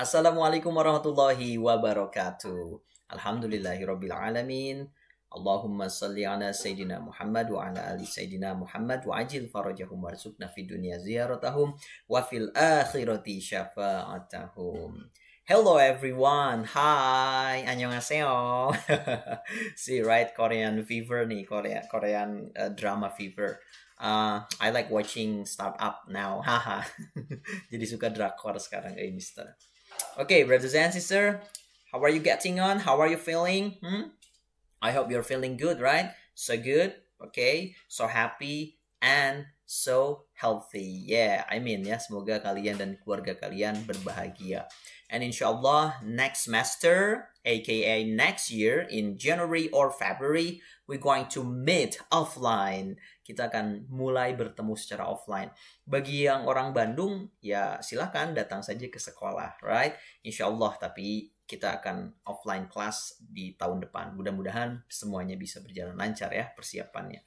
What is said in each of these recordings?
Assalamualaikum warahmatullahi wabarakatuh. Alhamdulillahirabbil alamin. Allahumma salli ala Sayyidina Muhammad wa ala ali Sayyidina Muhammad wa ajil farajahum warzuqna fid dunya ziyaratahum wa fil akhirati syafa'atahum. Hello everyone. Hi. Annyeonghaseyo. See, right, Korean fever nih, Korean drama fever. I like watching startup now. Haha. Jadi suka drakor sekarang, mister. Okay, brothers and sisters, how are you getting on? How are you feeling? I hope you're feeling good, right? So good, okay? So happy and so healthy. Yeah, ya, semoga kalian dan keluarga kalian berbahagia. And inshallah, next semester, aka next year, in January or February, we're going to meet offline. Kita akan mulai bertemu secara offline. Bagi yang orang Bandung, ya silahkan datang saja ke sekolah, right? Insya Allah, tapi kita akan offline class di tahun depan. Mudah-mudahan semuanya bisa berjalan lancar ya persiapannya.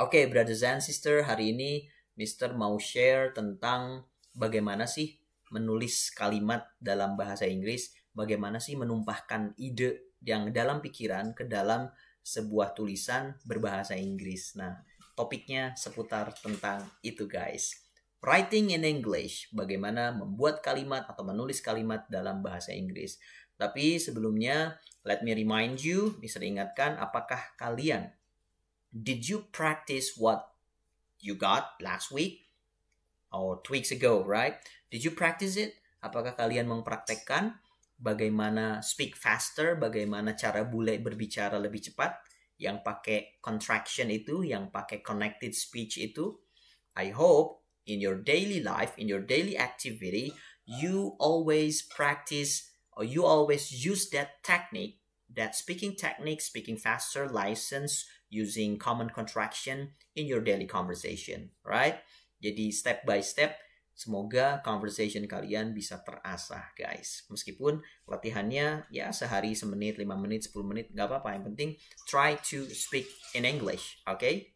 Oke, brothers and sisters, hari ini Mister mau share tentang bagaimana sih menulis kalimat dalam bahasa Inggris, bagaimana sih menumpahkan ide yang dalam pikiran ke dalam sebuah tulisan berbahasa Inggris. Nah, topiknya seputar tentang itu, guys. Writing in English, bagaimana membuat kalimat atau menulis kalimat dalam bahasa Inggris. Tapi sebelumnya, let me remind you, bisa diingatkan, apakah kalian, did you practice what you got last week? Or 2 weeks ago, right? Did you practice it? Apakah kalian mempraktekkan bagaimana speak faster, bagaimana cara bule berbicara lebih cepat, yang pakai contraction itu, yang pakai connected speech itu? I hope in your daily life, in your daily activity, you always practice or you always use that technique, that speaking technique, speaking faster, license, using common contraction in your daily conversation, right? Jadi step by step, semoga conversation kalian bisa terasah, guys. Meskipun latihannya ya sehari semenit, 5 menit, 10 menit, gak apa-apa. Yang penting try to speak in English, okay?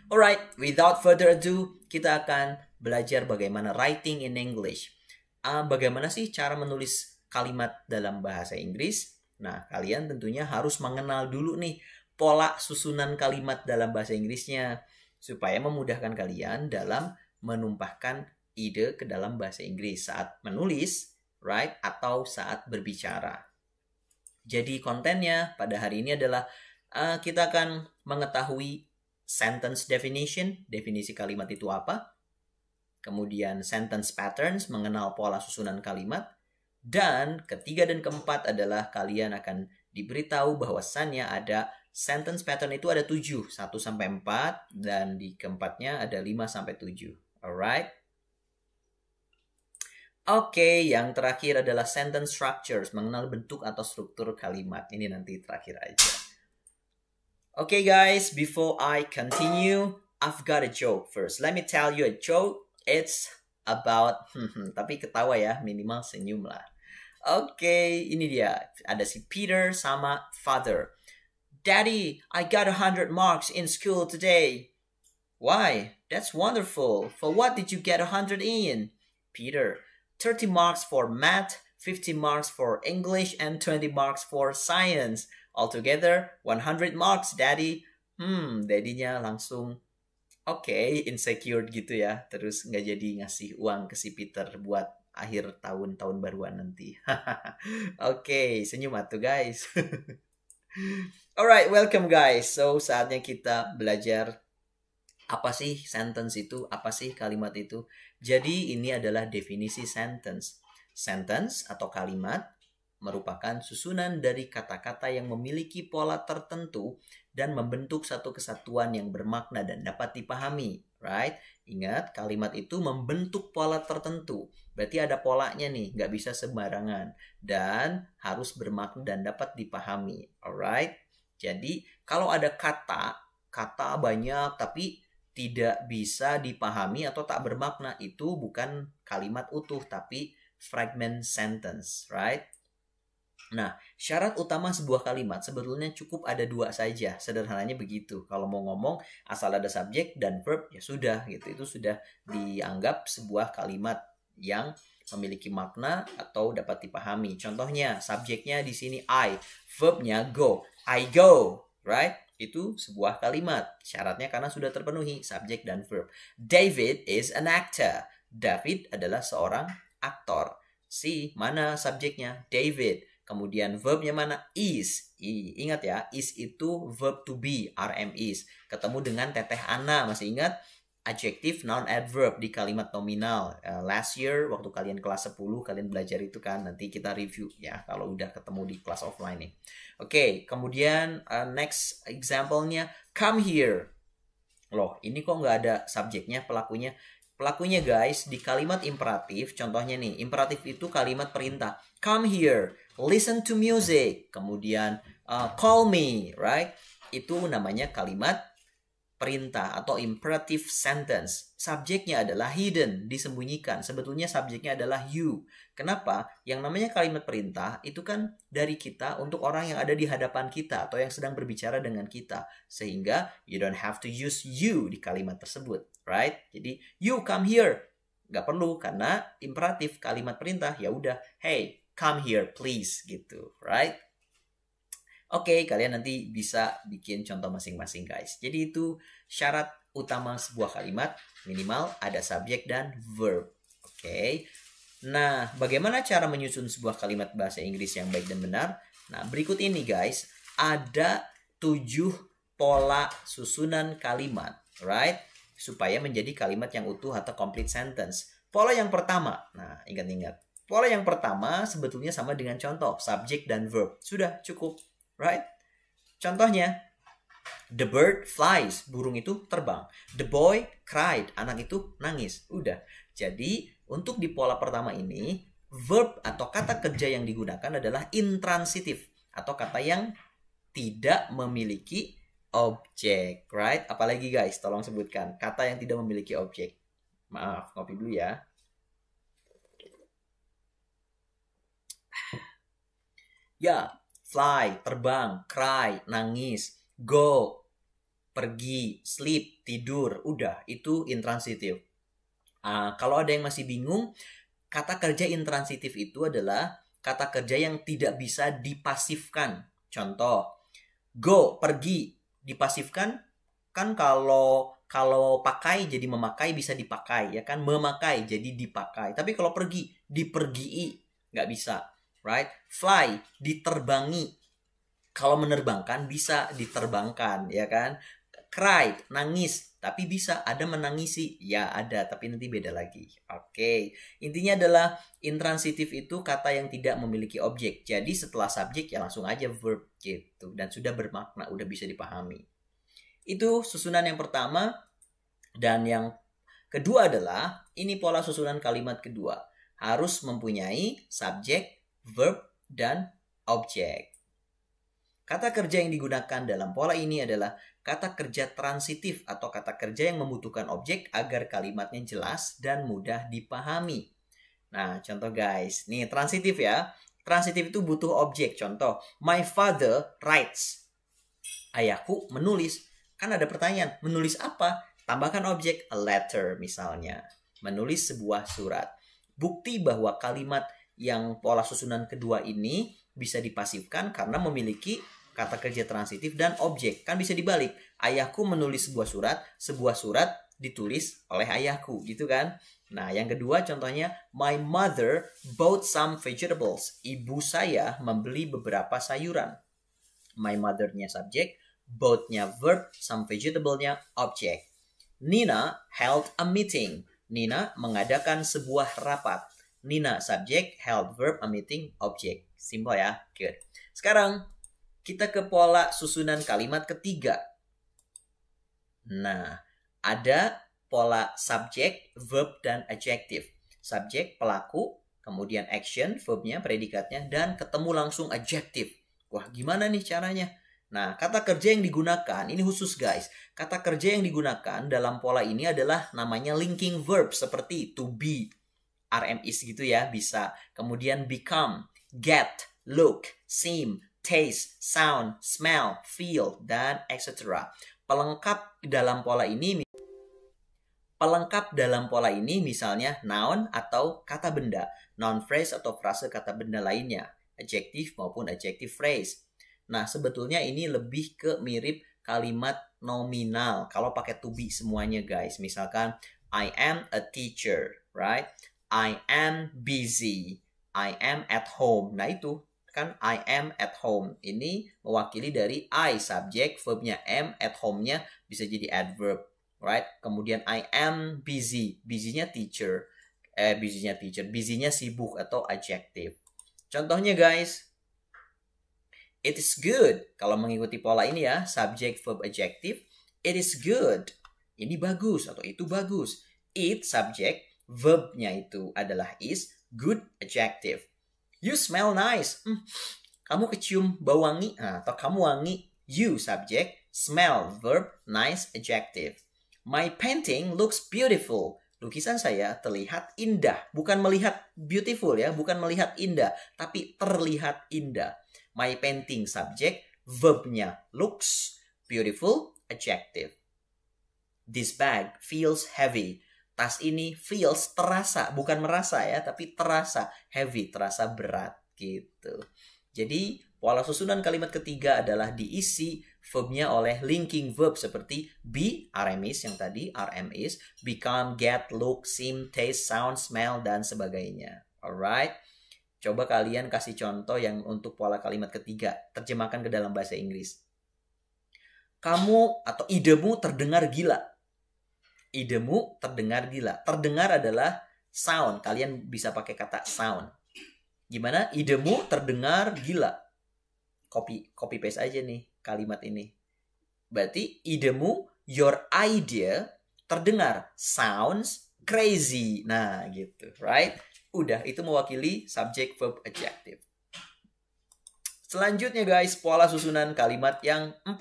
Alright, without further ado, kita akan belajar bagaimana writing in English. Bagaimana sih cara menulis kalimat dalam bahasa Inggris? Nah, kalian tentunya harus mengenal dulu nih pola susunan kalimat dalam bahasa Inggrisnya, supaya memudahkan kalian dalam menumpahkan ide ke dalam bahasa Inggris saat menulis, right? Atau saat berbicara. Jadi kontennya pada hari ini adalah kita akan mengetahui sentence definition, definisi kalimat itu apa. Kemudian sentence patterns, mengenal pola susunan kalimat. Dan ketiga dan keempat adalah kalian akan diberitahu bahwasannya ada sentence pattern itu ada 7, 1 sampai 4, dan di keempatnya ada 5 sampai 7. Alright? Oke, yang terakhir adalah sentence structures, mengenal bentuk atau struktur kalimat. Ini nanti terakhir aja. Okay guys, before I continue, I've got a joke first. Let me tell you a joke. It's about, tapi ketawa ya, minimal senyum lah. Oke, ini dia. Ada si Peter sama Father. Daddy, I got 100 marks in school today. Why? That's wonderful. For what did you get 100 in? Peter, 30 marks for math, 50 marks for English, and 20 marks for science. Altogether, 100 marks, Daddy. Daddy-nya langsung, insecure gitu ya. Terus nggak jadi ngasih uang ke si Peter buat akhir tahun baruan nanti. Senyum atuh guys. Alright, welcome guys. So, saatnya kita belajar apa sih sentence itu, apa sih kalimat itu. Jadi, ini adalah definisi sentence. Sentence atau kalimat merupakan susunan dari kata-kata yang memiliki pola tertentu dan membentuk satu kesatuan yang bermakna dan dapat dipahami. Right? Ingat, kalimat itu membentuk pola tertentu. Berarti ada polanya nih, nggak bisa sembarangan. Dan harus bermakna dan dapat dipahami. Alright? Jadi, kalau ada kata banyak tapi tidak bisa dipahami atau tak bermakna, itu bukan kalimat utuh, tapi fragment sentence, right? Nah, syarat utama sebuah kalimat sebetulnya cukup ada 2 saja. Sederhananya begitu. Kalau mau ngomong, asal ada subjek dan verb, ya sudah gitu. Itu sudah dianggap sebuah kalimat yang memiliki makna atau dapat dipahami. Contohnya, subjeknya di sini I, verbnya go. I go, right? Itu sebuah kalimat. Syaratnya karena sudah terpenuhi subjek dan verb. David is an actor. David adalah seorang aktor. See, mana subjeknya? David. Kemudian verbnya mana? Is. Ingat ya, is itu verb to be, RM is. Ketemu dengan teteh Ana, masih ingat? Adjective, noun, adverb di kalimat nominal. Last year, waktu kalian kelas 10, kalian belajar itu kan. Nanti kita review ya, kalau udah ketemu di kelas offline nih. Oke, kemudian next example-nya, come here. Loh, ini kok nggak ada subjeknya, pelakunya? Pelakunya guys, di kalimat imperatif, contohnya nih, imperatif itu kalimat perintah. Come here, listen to music, kemudian call me, right? Itu namanya kalimat perintah atau imperative sentence. Subjeknya adalah hidden, disembunyikan. Sebetulnya subjeknya adalah you. Kenapa? Yang namanya kalimat perintah itu kan dari kita untuk orang yang ada di hadapan kita atau yang sedang berbicara dengan kita. Sehingga you don't have to use you di kalimat tersebut, right? Jadi you come here. Nggak perlu karena imperatif kalimat perintah ya udah, hey, come here please gitu, right? Oke, kalian nanti bisa bikin contoh masing-masing guys. Jadi itu syarat utama sebuah kalimat, minimal ada subjek dan verb. Oke. Nah, bagaimana cara menyusun sebuah kalimat bahasa Inggris yang baik dan benar? Nah, berikut ini guys, ada 7 pola susunan kalimat, right? Supaya menjadi kalimat yang utuh atau complete sentence. Pola yang pertama, nah ingat-ingat. Pola yang pertama sebetulnya sama dengan contoh, subjek dan verb. Sudah cukup. Right? Contohnya, the bird flies, burung itu terbang. The boy cried, anak itu nangis. Udah. Jadi, untuk di pola pertama ini, verb atau kata kerja yang digunakan adalah intransitif atau kata yang tidak memiliki objek, right? Apalagi guys, tolong sebutkan kata yang tidak memiliki objek. Maaf, ngopi dulu ya. Ya. Fly, terbang, cry, nangis, go, pergi, sleep, tidur. Udah, itu intransitif. Kalau ada yang masih bingung, kata kerja intransitif itu adalah kata kerja yang tidak bisa dipasifkan. Contoh, go, pergi, dipasifkan kan kalau pakai jadi memakai bisa dipakai, ya kan? Memakai jadi dipakai. Tapi kalau pergi, dipergii, nggak bisa. Right? Fly, diterbangi. Kalau menerbangkan bisa diterbangkan, ya kan? Cry, nangis, tapi bisa ada menangisi. Ya ada, tapi nanti beda lagi. Oke. Intinya adalah intransitif itu kata yang tidak memiliki objek. Jadi setelah subjek ya langsung aja verb gitu. Dan sudah bermakna, udah bisa dipahami. Itu susunan yang pertama. Dan yang kedua adalah, ini pola susunan kalimat kedua. Harus mempunyai subjek, verb, dan objek. Kata kerja yang digunakan dalam pola ini adalah kata kerja transitif atau kata kerja yang membutuhkan objek agar kalimatnya jelas dan mudah dipahami. Nah, contoh guys. Nih, transitif ya. Transitif itu butuh objek. Contoh, my father writes. Ayahku menulis. Kan ada pertanyaan, menulis apa? Tambahkan objek, a letter misalnya. Menulis sebuah surat. Bukti bahwa kalimat yang pola susunan kedua ini bisa dipasifkan karena memiliki kata kerja transitif dan objek. Kan bisa dibalik. Ayahku menulis sebuah surat ditulis oleh ayahku, gitu kan? Nah, yang kedua contohnya, my mother bought some vegetables. Ibu saya membeli beberapa sayuran. My mother-nya subjek, bought-nya verb, some vegetable-nya objek. Nina held a meeting. Nina mengadakan sebuah rapat. Nina subjek, held verb, a meeting, objek. Simple ya. Good. Sekarang kita ke pola susunan kalimat ketiga. Nah, ada pola subjek, verb, dan adjective. Subjek, pelaku, kemudian action, verbnya, predikatnya, dan ketemu langsung adjective. Wah, gimana nih caranya? Nah, kata kerja yang digunakan, ini khusus guys. Kata kerja yang digunakan dalam pola ini adalah namanya linking verb, seperti to be, RM is gitu ya, bisa. Kemudian become, get, look, seem, taste, sound, smell, feel, dan etc. Pelengkap dalam pola ini misalnya noun atau kata benda. noun phrase atau frase kata benda lainnya, adjective maupun adjective phrase. Nah, sebetulnya ini lebih ke mirip kalimat nominal kalau pakai to be semuanya guys. Misalkan I am a teacher, right? I am busy. I am at home. Nah, itu kan I am at home. Ini mewakili dari I, subjek, verbnya am, at home-nya bisa jadi adverb, right? Kemudian I am busy. Busy-nya teacher. Busy-nya sibuk atau adjective. Contohnya guys, it is good. Kalau mengikuti pola ini ya, subject, verb, adjective. It is good. Ini bagus atau itu bagus. It, subject, verbnya itu adalah is, good, adjective. You smell nice. Kamu kecium bau wangi. Nah, atau kamu wangi. You, subject, smell, verb, nice, adjective. My painting looks beautiful. Lukisan saya terlihat indah. Bukan melihat beautiful ya, bukan melihat indah, tapi terlihat indah. My painting, subject, verbnya looks, beautiful, adjective. This bag feels heavy. Tas ini feels, terasa, bukan merasa ya, tapi terasa heavy, terasa berat gitu. Jadi pola susunan kalimat ketiga adalah diisi verbnya oleh linking verb seperti be, rm is yang tadi, rm is, become, get, look, seem, taste, sound, smell, dan sebagainya. Alright, coba kalian kasih contoh yang untuk pola kalimat ketiga, terjemahkan ke dalam bahasa Inggris. Kamu atau idemu terdengar gila. Idemu terdengar gila. Terdengar adalah sound. Kalian bisa pakai kata sound. Gimana? Idemu terdengar gila. Copy paste aja nih kalimat ini. Berarti idemu, your idea, terdengar, sounds crazy. Nah, gitu, right? Udah, itu mewakili subject, verb, adjective. Selanjutnya guys, pola susunan kalimat yang 4.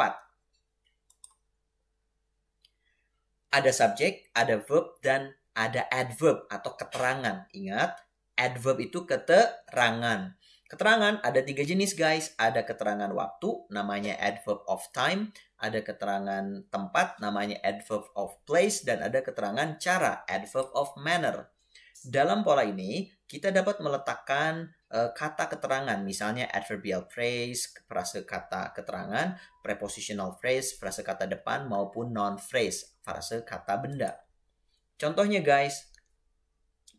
Ada subjek, ada verb, dan ada adverb atau keterangan. Ingat, adverb itu keterangan. Keterangan ada 3 jenis guys. Ada keterangan waktu, namanya adverb of time. Ada keterangan tempat, namanya adverb of place. Dan ada keterangan cara, adverb of manner. Dalam pola ini, kita dapat meletakkan kata keterangan. Misalnya adverbial phrase, frase kata keterangan, prepositional phrase, frase kata depan, maupun noun phrase, frase kata benda. Contohnya guys,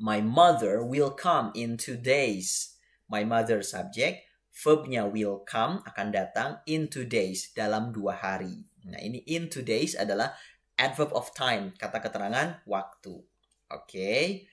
my mother will come in 2 days. My mother subject, verbnya will come, akan datang, in 2 days, dalam 2 hari. Nah, ini in 2 days adalah adverb of time, kata keterangan waktu. Oke.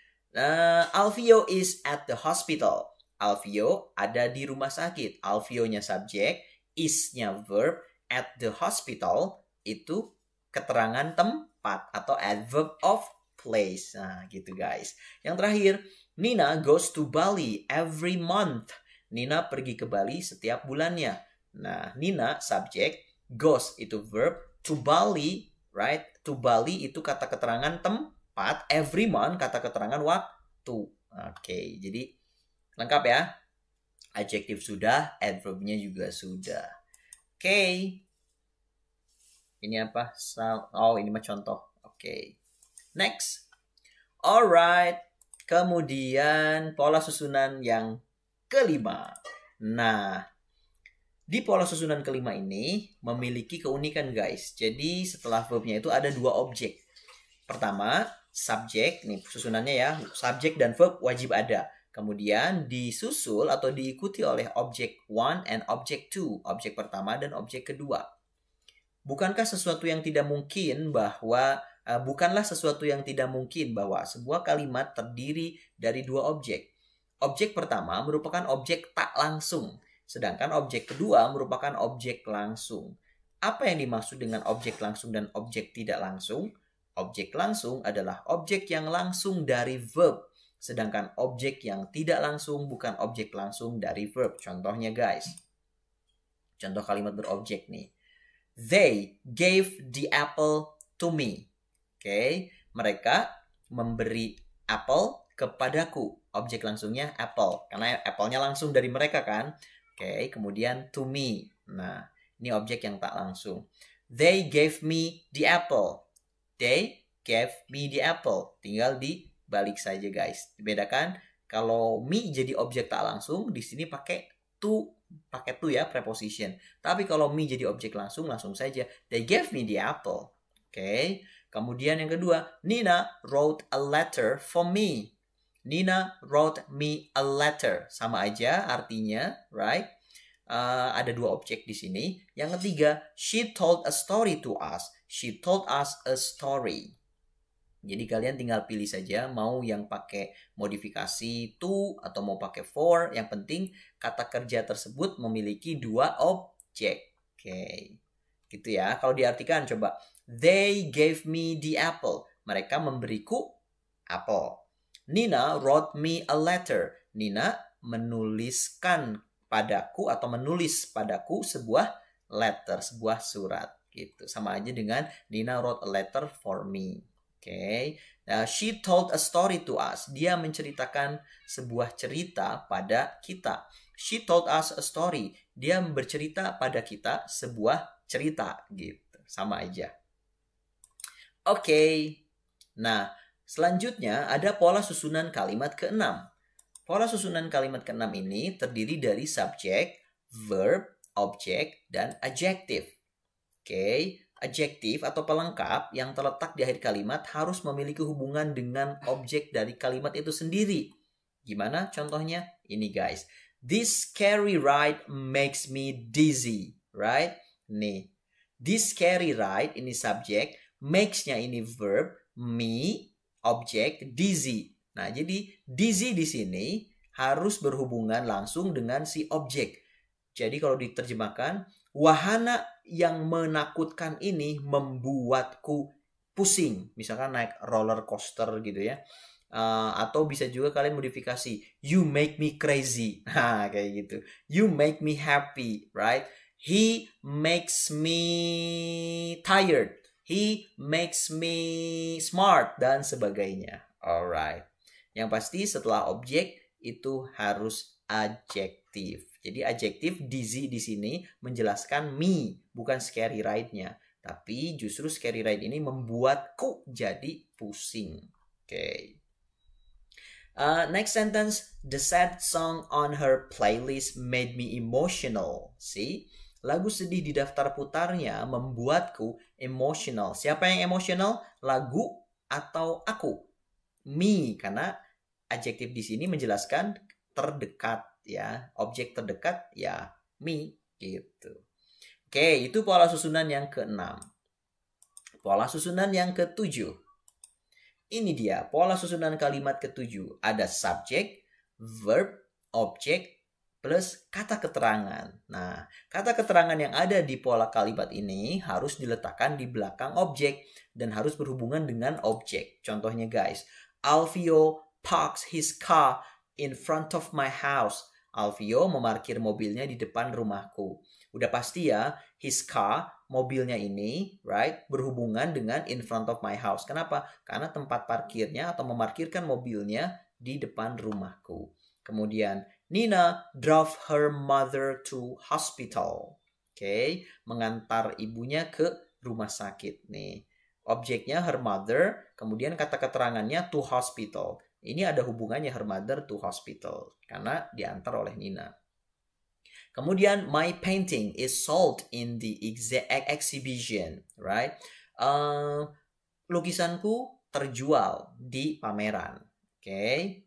Alfio is at the hospital. Alfio ada di rumah sakit. Alfio-nya subjek, is-nya verb, at the hospital itu keterangan tempat atau adverb of place. Nah, gitu guys. Yang terakhir, Nina goes to Bali every month. Nina pergi ke Bali setiap bulannya. Nah, Nina subjek, goes itu verb, to Bali, right? To Bali itu kata keterangan tempat, every month kata keterangan waktu. Oke, jadi lengkap ya. Adjektif sudah, adverbnya juga sudah. Oke. Ini apa? Oh, ini mah contoh. Oke. Next. Alright. Kemudian pola susunan yang kelima. Nah, di pola susunan kelima ini memiliki keunikan guys. Jadi setelah verbnya itu ada 2 objek. Pertama, subjek. Nih susunannya ya. Subjek dan verb wajib ada. Kemudian disusul atau diikuti oleh objek 1 and objek 2. Objek pertama dan objek kedua. Bukankah sesuatu yang tidak mungkin bahwa bukanlah sesuatu yang tidak mungkin bahwa sebuah kalimat terdiri dari 2 objek. Objek pertama merupakan objek tak langsung, sedangkan objek kedua merupakan objek langsung. Apa yang dimaksud dengan objek langsung dan objek tidak langsung? Objek langsung adalah objek yang langsung dari verb, sedangkan objek yang tidak langsung bukan objek langsung dari verb. Contohnya guys, contoh kalimat berobjek nih. They gave the apple to me. Oke, mereka memberi apple kepadaku. Objek langsungnya apple, karena apple-nya langsung dari mereka kan. Oke, kemudian to me. Nah, ini objek yang tak langsung. They gave me the apple. They gave me the apple. Tinggal dibalik saja guys. Dibedakan Kalau me jadi objek tak langsung, di sini pakai to ya, preposition. Tapi kalau me jadi objek langsung saja. They gave me the apple. Oke. Kemudian yang kedua, Nina wrote a letter for me. Nina wrote me a letter. Sama aja artinya, right? Ada dua objek di sini. Yang ketiga, she told a story to us. She told us a story. Jadi kalian tinggal pilih saja mau yang pakai modifikasi to atau mau pakai for. Yang penting kata kerja tersebut memiliki dua objek. Oke. Gitu ya. Kalau diartikan coba. They gave me the apple. Mereka memberiku apel. Nina wrote me a letter. Nina menuliskan padaku atau menulis padaku sebuah letter, sebuah surat. Gitu. Sama aja dengan Nina wrote a letter for me. Oke, nah, she told a story to us. Dia menceritakan sebuah cerita pada kita. She told us a story. Dia bercerita pada kita sebuah cerita, gitu. Sama aja. Oke. Nah, selanjutnya ada pola susunan kalimat ke-6. Pola susunan kalimat ke-6 ini terdiri dari subjek, verb, objek, dan adjective. Oke. Adjektif atau pelengkap yang terletak di akhir kalimat harus memiliki hubungan dengan objek dari kalimat itu sendiri. Gimana contohnya? Ini guys. This scary ride makes me dizzy. Right? Nih. This scary ride ini subjek. Makes-nya ini verb. Me, objek, dizzy. Nah, jadi dizzy di sini harus berhubungan langsung dengan si objek. Jadi kalau diterjemahkan, wahana yang menakutkan ini membuatku pusing. Misalkan naik roller coaster gitu ya. Atau bisa juga kalian modifikasi. You make me crazy. Nah, kayak gitu. You make me happy, right? He makes me tired. He makes me smart. Dan sebagainya. Alright. Yang pasti setelah objek itu harus adjektif. Jadi adjektif dizzy di sini menjelaskan me, bukan scary ride-nya. Tapi justru scary ride ini membuatku jadi pusing. Oke. Next sentence, the sad song on her playlist made me emotional. See? Lagu sedih di daftar putarnya membuatku emotional. Siapa yang emotional? Lagu atau aku? Me, karena adjektif di sini menjelaskan terdekat. Ya, objek terdekat ya me gitu. Oke, itu pola susunan yang ke-6. Pola susunan yang ke-7. Ini dia pola susunan kalimat ke-7. Ada subjek, verb, objek plus kata keterangan. Nah, kata keterangan yang ada di pola kalimat ini harus diletakkan di belakang objek dan harus berhubungan dengan objek. Contohnya guys, Alfio parks his car in front of my house. Alfio memarkir mobilnya di depan rumahku. Udah pasti ya, his car, mobilnya ini, right, berhubungan dengan in front of my house. Kenapa? Karena tempat parkirnya atau memarkirkan mobilnya di depan rumahku. Kemudian, Nina drove her mother to hospital. Oke, mengantar ibunya ke rumah sakit nih. Objeknya her mother, kemudian kata keterangannya to hospital. Ini ada hubungannya her mother to hospital karena diantar oleh Nina. Kemudian my painting is sold in the exhibition, right? Lukisanku terjual di pameran. Okay.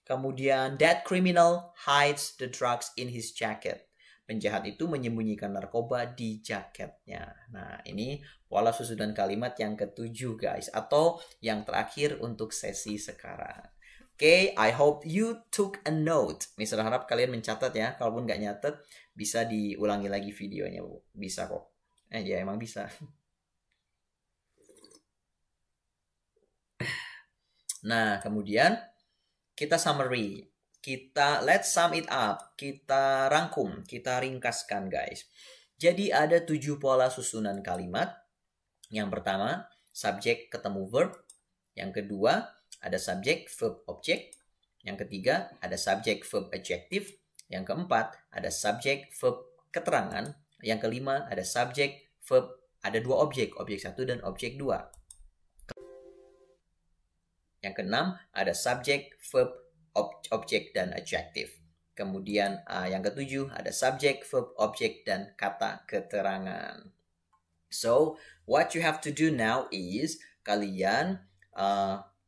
Kemudian that criminal hides the drugs in his jacket. Penjahat itu menyembunyikan narkoba di jaketnya. Nah, ini pola susunan kalimat yang ke-7 guys. Atau yang terakhir untuk sesi sekarang. Oke, I hope you took a note. Mister harap kalian mencatat ya. Kalaupun nggak nyatet, bisa diulangi lagi videonya. Bisa kok. Ya emang bisa. Nah, kemudian kita summary. Let's sum it up. Kita rangkum, kita ringkaskan guys. Jadi ada 7 pola susunan kalimat. Yang pertama, subjek ketemu verb. Yang kedua, ada subjek, verb, objek. Yang ketiga, ada subjek, verb, adjektif. Yang keempat, ada subjek, verb, keterangan. Yang kelima, ada subjek, verb, ada 2 objek 1 dan objek 2. Yang keenam, ada subjek, verb, objek dan adjective. Kemudian yang ketujuh ada subject, verb, objek, dan kata keterangan. So, what you have to do now is kalian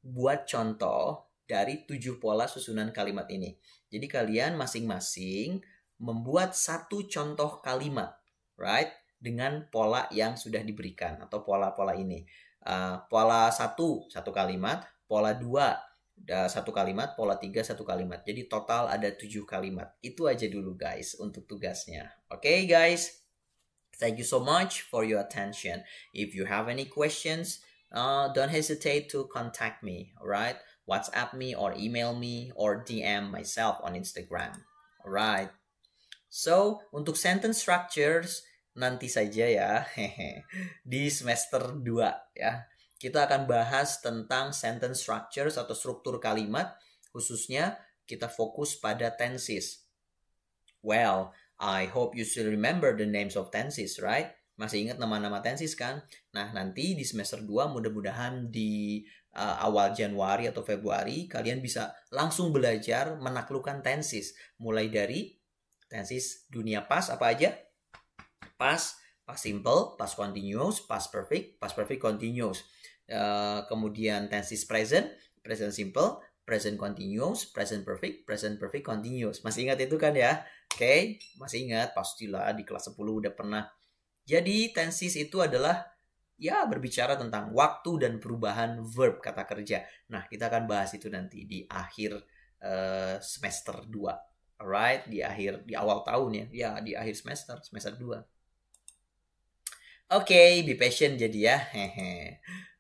buat contoh dari 7 pola susunan kalimat ini. Jadi kalian masing-masing membuat satu contoh kalimat, right? Dengan pola yang sudah diberikan atau pola-pola ini. Pola 1, satu kalimat. Pola 2, satu kalimat. Pola 3, satu kalimat. Jadi total ada 7 kalimat. Itu aja dulu guys untuk tugasnya. Oke guys? Thank you so much for your attention. If you have any questions, don't hesitate to contact me, alright? WhatsApp me or email me or DM myself on Instagram, alright? So, untuk sentence structures, nanti saja ya, di semester 2 ya. Kita akan bahas tentang sentence structures atau struktur kalimat, khususnya kita fokus pada tenses. Well, I hope you still remember the names of tenses, right? Masih ingat nama-nama tenses kan? Nah, nanti di semester 2 mudah-mudahan di awal Januari atau Februari kalian bisa langsung belajar menaklukkan tenses. Mulai dari tenses dunia past apa aja? Past simple, past continuous, past perfect continuous. Kemudian tenses present simple, present continuous, present perfect continuous. Masih ingat itu kan ya? Oke, masih ingat? Pastilah di kelas 10 udah pernah. Jadi tenses itu adalah ya berbicara tentang waktu dan perubahan verb kata kerja. Nah, kita akan bahas itu nanti di akhir semester 2. Alright, di awal tahun ya. Ya, di akhir semester 2. Oke, be patient jadi ya.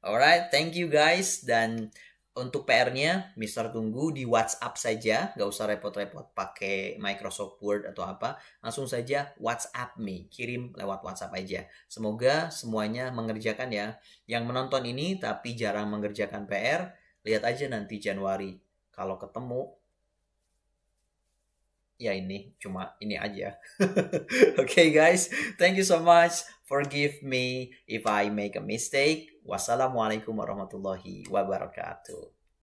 Alright, thank you guys. Dan untuk PR-nya, Mister tunggu di WhatsApp saja. Gak usah repot-repot pakai Microsoft Word atau apa. Langsung saja WhatsApp me. Kirim lewat WhatsApp aja. Semoga semuanya mengerjakan ya. Yang menonton ini tapi jarang mengerjakan PR, lihat aja nanti Januari. Kalau ketemu, ya ini aja. Okay guys, thank you so much. Forgive me if I make a mistake. Wassalamualaikum warahmatullahi wabarakatuh.